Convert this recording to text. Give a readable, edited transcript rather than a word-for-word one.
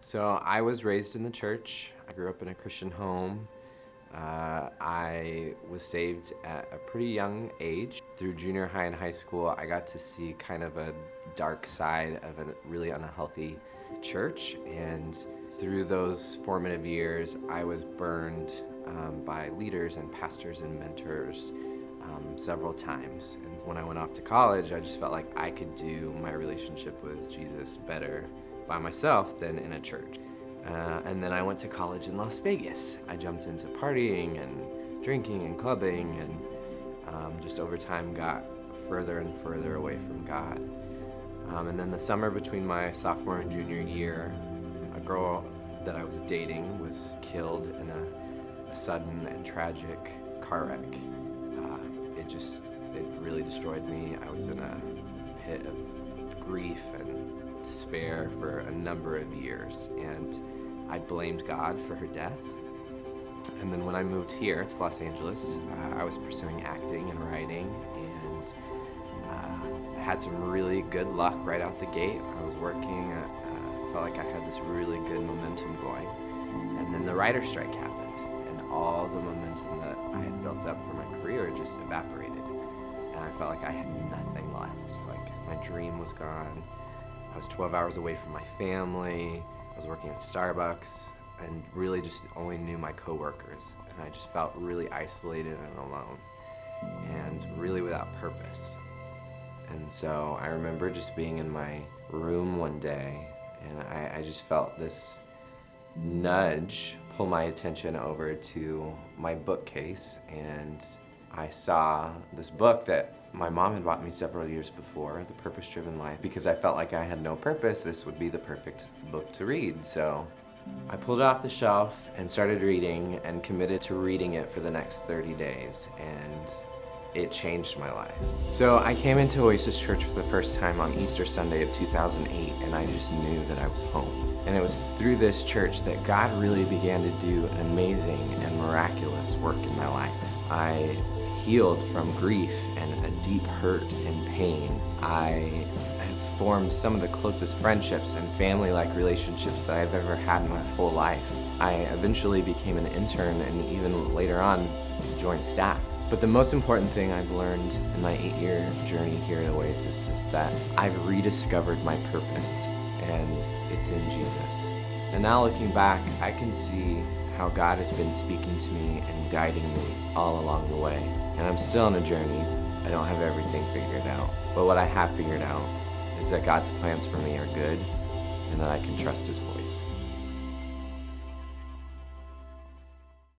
So I was raised in the church. I grew up in a Christian home. I was saved at a pretty young age. Through junior high and high school, I got to see kind of a dark side of a really unhealthy church. And through those formative years, I was burned by leaders and pastors and mentors several times. And when I went off to college, I just felt like I could do my relationship with Jesus better by myself than in a church. And then I went to college in Las Vegas. I jumped into partying and drinking and clubbing and just over time got further and further away from God. And then the summer between my sophomore and junior year, a girl that I was dating was killed in a sudden and tragic car wreck. It really destroyed me. I was in a pit of grief and despair for a number of years, and I blamed God for her death. And then when I moved here to Los Angeles, I was pursuing acting and writing, and had some really good luck right out the gate. I was working, felt like I had this really good momentum going, and then the writer's strike happened, and all the momentum that I had built up for my career just evaporated, and I felt like I had nothing left. Like, my dream was gone. I was 12 hours away from my family. I was working at Starbucks and really just only knew my coworkers, and I just felt really isolated and alone and really without purpose. And so I remember just being in my room one day, and I just felt this nudge pull my attention over to my bookcase, and I saw this book that my mom had bought me several years before, The Purpose-Driven Life. Because I felt like I had no purpose, this would be the perfect book to read. So I pulled it off the shelf and started reading and committed to reading it for the next 30 days, and it changed my life. So I came into Oasis Church for the first time on Easter Sunday of 2008, and I just knew that I was home. And it was through this church that God really began to do an amazing and miraculous work in my life. I healed from grief and a deep hurt and pain. I have formed some of the closest friendships and family-like relationships that I've ever had in my whole life. I eventually became an intern and even later on joined staff. But the most important thing I've learned in my 8-year journey here at Oasis is that I've rediscovered my purpose, and it's in Jesus. And now looking back, I can see how God has been speaking to me and guiding me all along the way. And I'm still on a journey. I don't have everything figured out. But what I have figured out is that God's plans for me are good and that I can trust His voice.